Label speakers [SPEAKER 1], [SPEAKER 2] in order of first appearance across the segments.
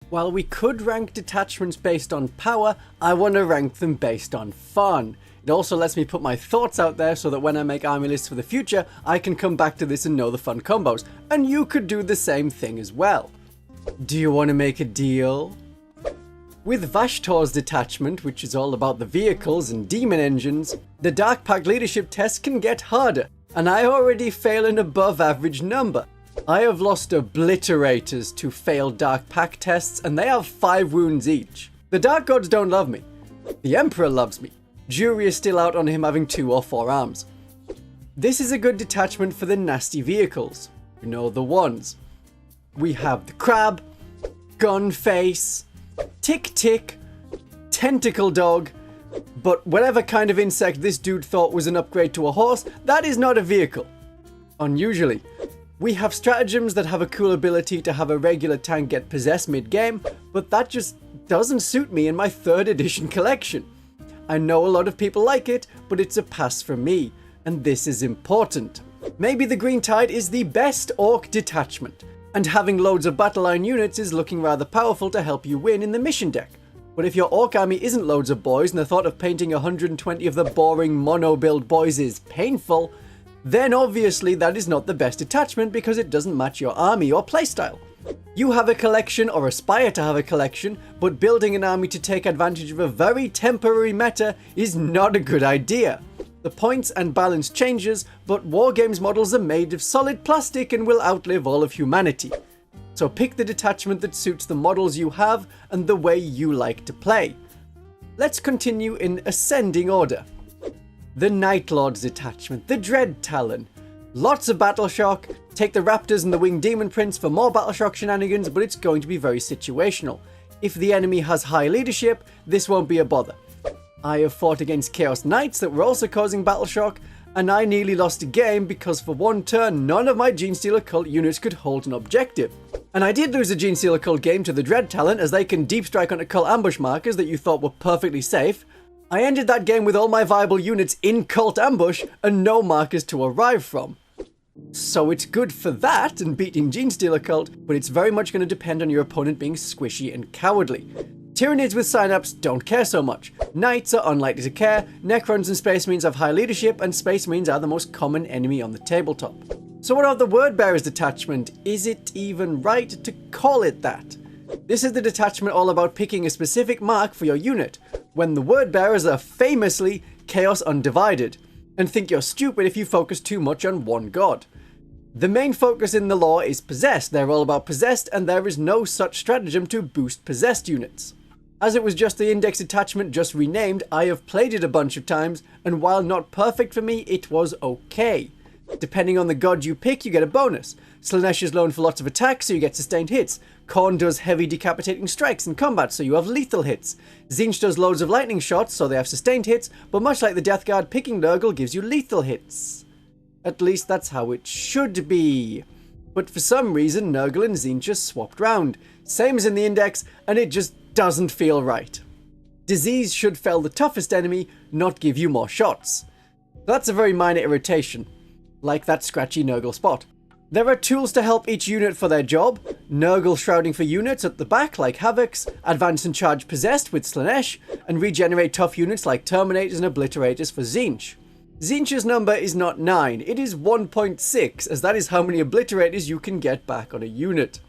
[SPEAKER 1] While we could rank detachments based on power, I want to rank them based on fun. It also lets me put my thoughts out there so that when I make army lists for the future, I can come back to this and know the fun combos. And you could do the same thing as well. Do you want to make a deal? With Vashtor's detachment, which is all about the vehicles and demon engines, the Dark Pact leadership test can get harder, and I already fail an above average number. I have lost obliterators to failed Dark Pact tests, and they have 5 wounds each. The Dark Gods don't love me. The Emperor loves me. Jury is still out on him having 2 or 4 arms. This is a good detachment for the nasty vehicles. You know the ones. We have the Crab, Gunface, Tick Tick, Tentacle Dog, but whatever kind of insect this dude thought was an upgrade to a horse, that is not a vehicle. Unusually. We have stratagems that have a cool ability to have a regular tank get possessed mid-game, but that just doesn't suit me in my 3rd edition collection. I know a lot of people like it, but it's a pass for me, and this is important. Maybe the Green Tide is the best orc detachment, and having loads of battle line units is looking rather powerful to help you win in the mission deck. But if your orc army isn't loads of boys and the thought of painting 120 of the boring mono build boys is painful, then obviously that is not the best detachment because it doesn't match your army or playstyle. You have a collection or aspire to have a collection, but building an army to take advantage of a very temporary meta is not a good idea. The points and balance changes, but Wargames models are made of solid plastic and will outlive all of humanity. So pick the detachment that suits the models you have and the way you like to play. Let's continue in ascending order. The Night Lord's detachment, the Dread Talon. Lots of Battleshock, take the Raptors and the Winged Demon Prince for more Battleshock shenanigans, but it's going to be very situational. If the enemy has high leadership, this won't be a bother. I have fought against Chaos Knights that were also causing Battleshock, and I nearly lost a game because for one turn none of my Genestealer Cult units could hold an objective. And I did lose a Genestealer Cult game to the Dread Talon as they can deep strike onto cult ambush markers that you thought were perfectly safe. I ended that game with all my viable units in cult ambush and no markers to arrive from. So it's good for that and beating Genestealer Cult, but it's very much going to depend on your opponent being squishy and cowardly. Tyranids with Synapse don't care so much. Knights are unlikely to care, Necrons and Space Marines have high leadership, and Space Marines are the most common enemy on the tabletop. So what about the Word Bearer's detachment? Is it even right to call it that? This is the detachment all about picking a specific mark for your unit, when the Word Bearers are famously Chaos Undivided, and think you're stupid if you focus too much on one god. The main focus in the lore is Possessed. They're all about Possessed, and there is no such stratagem to boost Possessed units. As it was just the index detachment just renamed, I have played it a bunch of times, and while not perfect for me, it was okay. Depending on the god you pick, you get a bonus. Slaanesh is known for lots of attacks, so you get sustained hits. Khorne does heavy decapitating strikes in combat, so you have lethal hits. Tzeentch does loads of lightning shots, so they have sustained hits, but much like the Death Guard, picking Nurgle gives you lethal hits. At least that's how it should be. But for some reason, Nurgle and Tzeentch are swapped round. Same as in the index, and it just doesn't feel right. Disease should fell the toughest enemy, not give you more shots. That's a very minor irritation, like that scratchy Nurgle spot. There are tools to help each unit for their job. Nurgle shrouding for units at the back like Havocs, advance and charge Possessed with Slaanesh, and regenerate tough units like Terminators and Obliterators for Tzeentch. Tzeentch's number is not 9, it is 1.6, as that is how many Obliterators you can get back on a unit.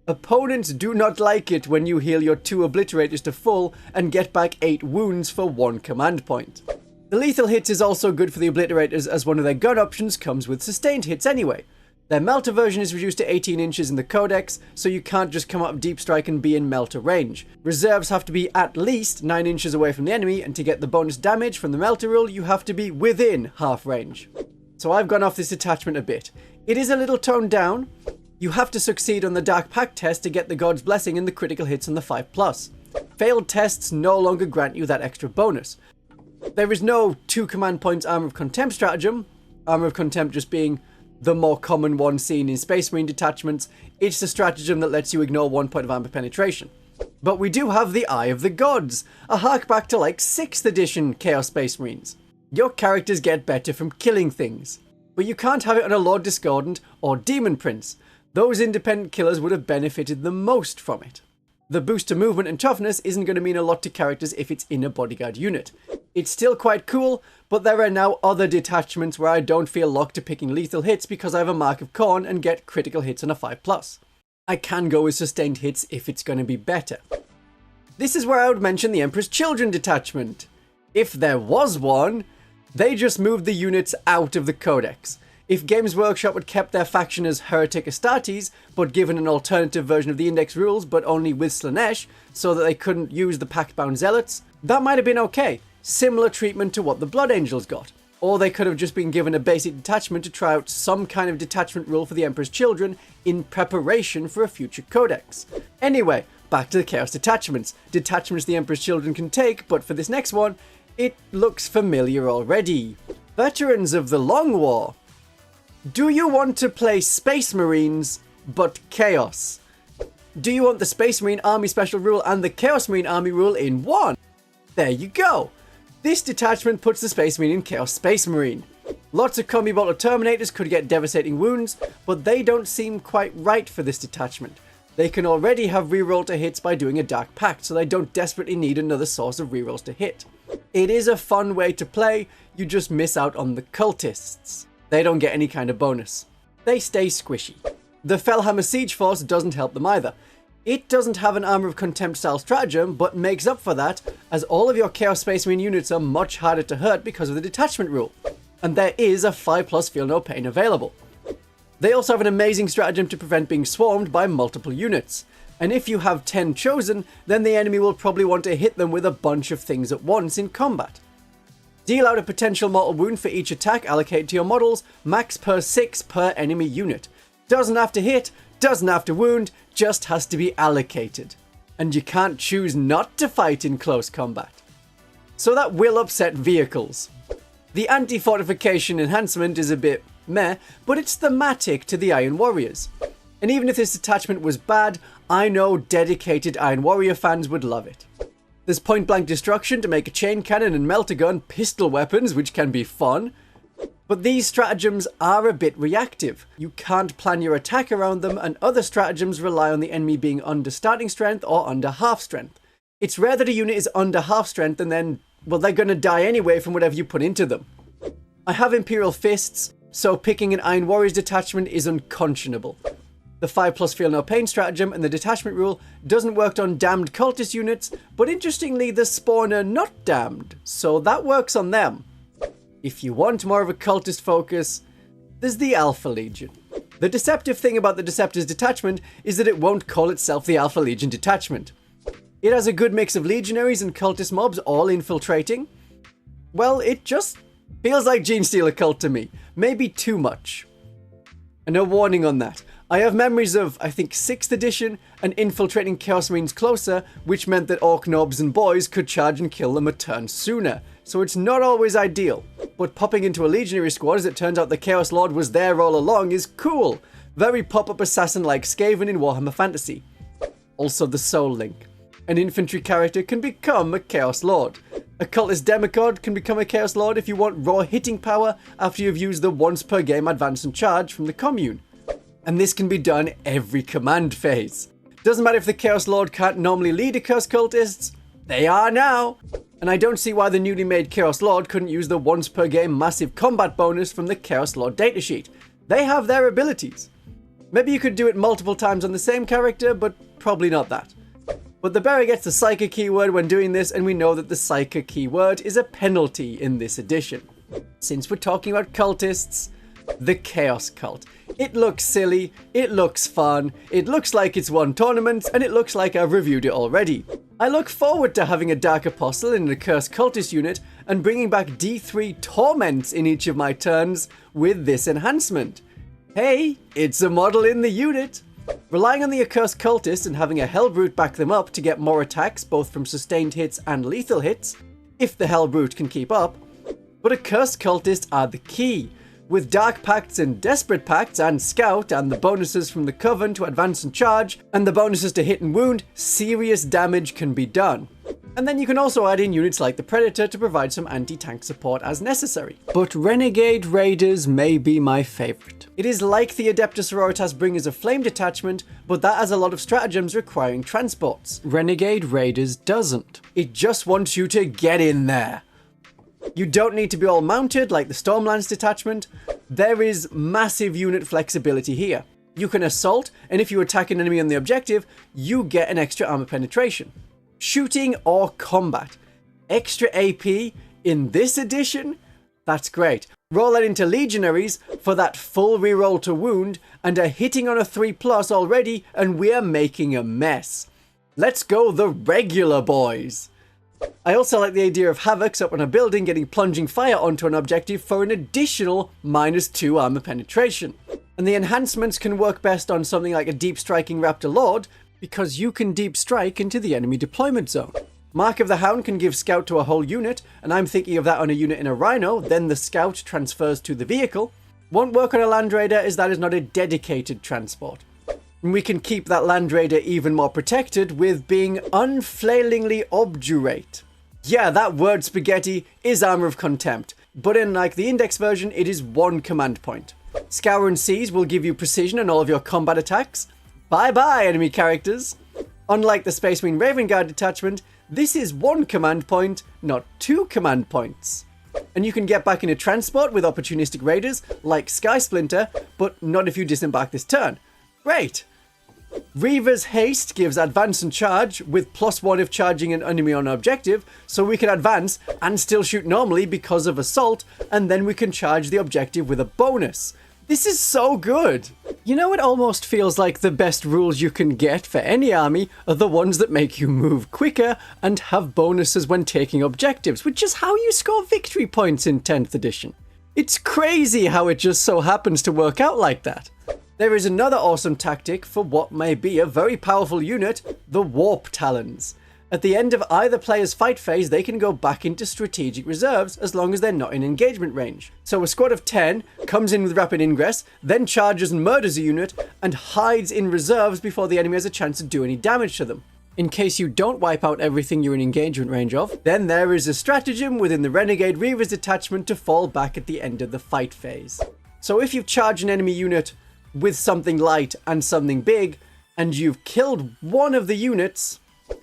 [SPEAKER 1] Opponents do not like it when you heal your 2 Obliterators to full and get back 8 wounds for 1 command point. The lethal hits is also good for the Obliterators as one of their gun options comes with sustained hits anyway. Their Melter version is reduced to 18 inches in the Codex, so you can't just come out of Deep Strike and be in Melter range. Reserves have to be at least 9 inches away from the enemy, and to get the bonus damage from the Melter rule, you have to be within half range. So I've gone off this detachment a bit. It is a little toned down. You have to succeed on the Dark Pact test to get the God's Blessing and the critical hits on the 5+. Failed tests no longer grant you that extra bonus. There is no 2 command points Armor of Contempt stratagem, Armor of Contempt just being the more common one seen in Space Marine detachments. It's the stratagem that lets you ignore 1 point of armor penetration. But we do have the Eye of the Gods, a hark back to like 6th edition Chaos Space Marines. Your characters get better from killing things, but you can't have it on a Lord Discordant or Demon Prince. Those independent killers would have benefited the most from it. The boost to movement and toughness isn't going to mean a lot to characters if it's in a bodyguard unit. It's still quite cool, but there are now other detachments where I don't feel locked to picking lethal hits because I have a Mark of Khorne and get critical hits on a 5+. I can go with sustained hits if it's going to be better. This is where I would mention the Emperor's Children detachment. If there was one, they just moved the units out of the Codex. If Games Workshop had kept their faction as Heretic Astartes, but given an alternative version of the Index rules, but only with Slaanesh, so that they couldn't use the Pact-bound Zealots, that might have been okay. Similar treatment to what the Blood Angels got. Or they could have just been given a basic detachment to try out some kind of detachment rule for the Emperor's Children in preparation for a future Codex. Anyway, back to the Chaos detachments. Detachments the Emperor's Children can take, but for this next one, it looks familiar already. Veterans of the Long War. Do you want to play Space Marines, but Chaos? Do you want the Space Marine Army Special rule and the Chaos Marine Army rule in one? There you go! This detachment puts the Space Marine in Chaos Space Marine. Lots of Combi Bolter Terminators could get devastating wounds, but they don't seem quite right for this detachment. They can already have reroll to hits by doing a Dark Pact, so they don't desperately need another source of rerolls to hit. It is a fun way to play, you just miss out on the cultists. They don't get any kind of bonus. They stay squishy. The Fellhammer Siege Force doesn't help them either. It doesn't have an Armor of Contempt style stratagem, but makes up for that, as all of your Chaos Space Marine units are much harder to hurt because of the detachment rule. And there is a 5+ Feel No Pain available. They also have an amazing stratagem to prevent being swarmed by multiple units. And if you have 10 chosen, then the enemy will probably want to hit them with a bunch of things at once in combat. Deal out a potential mortal wound for each attack allocated to your models, max per 6 per enemy unit. Doesn't have to hit, doesn't have to wound, just has to be allocated. And you can't choose not to fight in close combat. So that will upset vehicles. The anti-fortification enhancement is a bit meh, but it's thematic to the Iron Warriors. And even if this detachment was bad, I know dedicated Iron Warrior fans would love it. There's point-blank destruction to make a chain cannon and melter-gun pistol weapons, which can be fun. But these stratagems are a bit reactive. You can't plan your attack around them, and other stratagems rely on the enemy being under starting strength or under half strength. It's rare that a unit is under half strength and then, well, they're gonna die anyway from whatever you put into them. I have Imperial Fists, so picking an Iron Warriors detachment is unconscionable. The 5+ Feel No Pain stratagem and the detachment rule doesn't work on damned cultist units, but interestingly the Spawn are not damned, so that works on them. If you want more of a cultist focus, there's the Alpha Legion. The deceptive thing about the Deceptor's detachment is that it won't call itself the Alpha Legion detachment. It has a good mix of legionaries and cultist mobs all infiltrating. Well, it just feels like Genestealer cult to me, maybe too much. And a warning on that. I have memories of, I think, 6th edition and infiltrating Chaos Marines closer, which meant that Orc Nobs and Boys could charge and kill them a turn sooner, so it's not always ideal. But popping into a Legionary squad as it turns out the Chaos Lord was there all along is cool. Very pop-up assassin like Skaven in Warhammer Fantasy. Also the Soul Link. An infantry character can become a Chaos Lord. A Cultist Demigod can become a Chaos Lord if you want raw hitting power after you've used the once per game advance and charge from the commune. And this can be done every command phase. Doesn't matter if the Chaos Lord can't normally lead a Cursed Cultists, they are now! And I don't see why the newly made Chaos Lord couldn't use the once per game massive combat bonus from the Chaos Lord datasheet. They have their abilities. Maybe you could do it multiple times on the same character, but probably not that. But the bearer gets the Psyker keyword when doing this, and we know that the Psyker keyword is a penalty in this edition. Since we're talking about cultists, the Chaos Cult. It looks silly, it looks fun, it looks like it's won tournaments, and it looks like I've reviewed it already. I look forward to having a Dark Apostle in a Cursed Cultist unit and bringing back D3 Torments in each of my turns with this enhancement. Hey, it's a model in the unit! Relying on the Accursed Cultist and having a Hellbrute back them up to get more attacks both from sustained hits and lethal hits, if the Hellbrute can keep up. But Accursed Cultists are the key. With Dark Pacts and Desperate Pacts and Scout and the bonuses from the Coven to advance and charge, and the bonuses to hit and wound, serious damage can be done. And then you can also add in units like the Predator to provide some anti-tank support as necessary. But Renegade Raiders may be my favourite. It is like the Adeptus Sororitas Bringers of Flame detachment, but that has a lot of stratagems requiring transports. Renegade Raiders doesn't. It just wants you to get in there. You don't need to be all mounted like the Stormlance detachment. There is massive unit flexibility here. You can assault, and if you attack an enemy on the objective, you get an extra armor penetration. Shooting or combat. Extra AP in this edition? That's great. Roll that into Legionaries for that full reroll to wound, and are hitting on a 3+ already, and we're making a mess. Let's go the regular boys. I also like the idea of Havocs up on a building getting plunging fire onto an objective for an additional -2 armor penetration. And the enhancements can work best on something like a deep striking Raptor Lord, because you can deep strike into the enemy deployment zone. Mark of the Hound can give Scout to a whole unit, and I'm thinking of that on a unit in a Rhino, then the Scout transfers to the vehicle. Won't work on a Land Raider as that is not a dedicated transport. And we can keep that Land Raider even more protected with being unflailingly obdurate. Yeah, that word spaghetti is Armor of Contempt, but in like the Index version, it is 1 command point. Scour and Seize will give you precision on all of your combat attacks. Bye bye, enemy characters. Unlike the Space Marine Raven Guard detachment, this is 1 command point, not 2 command points. And you can get back into transport with opportunistic raiders like Sky Splinter, but not if you disembark this turn. Great! Reaver's Haste gives advance and charge with +1 if charging an enemy on an objective, so we can advance and still shoot normally because of assault, and then we can charge the objective with a bonus. This is so good! You know, it almost feels like the best rules you can get for any army are the ones that make you move quicker and have bonuses when taking objectives, which is how you score victory points in 10th edition. It's crazy how it just so happens to work out like that. There is another awesome tactic for what may be a very powerful unit, the Warp Talons. At the end of either player's fight phase, they can go back into strategic reserves as long as they're not in engagement range. So a squad of 10 comes in with rapid ingress, then charges and murders a unit, and hides in reserves before the enemy has a chance to do any damage to them. In case you don't wipe out everything you're in engagement range of, then there is a stratagem within the Renegade Reavers detachment to fall back at the end of the fight phase. So if you've charged an enemy unit with something light and something big, and you've killed one of the units,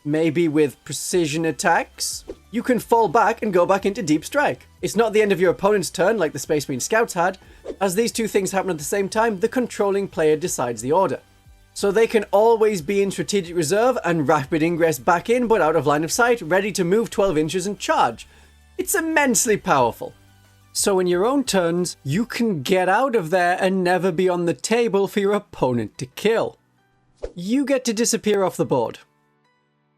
[SPEAKER 1] maybe with precision attacks, you can fall back and go back into deep strike. It's not the end of your opponent's turn like the Space Marine Scouts had. As these two things happen at the same time, the controlling player decides the order. So they can always be in strategic reserve and rapid ingress back in but out of line of sight, ready to move 12 inches and charge. It's immensely powerful. So in your own turns, you can get out of there and never be on the table for your opponent to kill. You get to disappear off the board.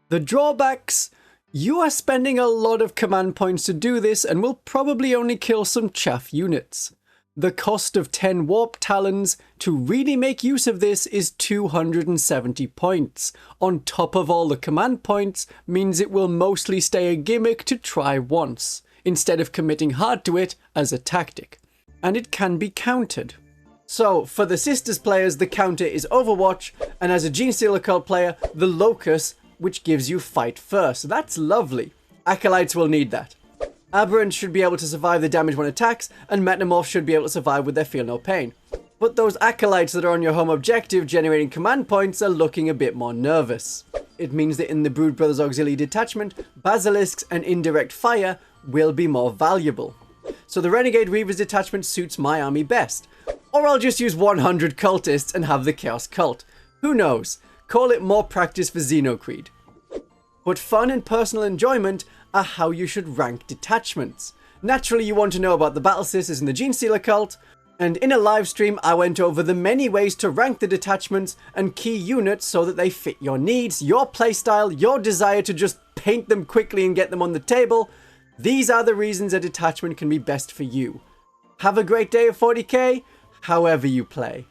[SPEAKER 1] The drawbacks: you are spending a lot of command points to do this and will probably only kill some chaff units. The cost of 10 Warp Talons to really make use of this is 270 points. On top of all the command points means it will mostly stay a gimmick to try once, instead of committing hard to it as a tactic. And it can be countered. So, for the Sisters players, the counter is Overwatch, and as a Genestealer Cult player, the Locus, which gives you fight first. That's lovely. Acolytes will need that. Aberrants should be able to survive the damage when attacks, and Metamorphs should be able to survive with their feel no pain. But those Acolytes that are on your home objective generating command points are looking a bit more nervous. It means that in the Brood Brothers Auxiliary detachment, Basilisks and indirect fire will be more valuable. So the Renegade Reavers detachment suits my army best. Or I'll just use 100 cultists and have the Chaos Cult. Who knows? Call it more practice for Xenocreed. But fun and personal enjoyment are how you should rank detachments. Naturally, you want to know about the Battle Sisters and the Genestealer Cult, and in a live stream I went over the many ways to rank the detachments and key units so that they fit your needs, your playstyle, your desire to just paint them quickly and get them on the table. These are the reasons a detachment can be best for you. Have a great day of 40k, however you play.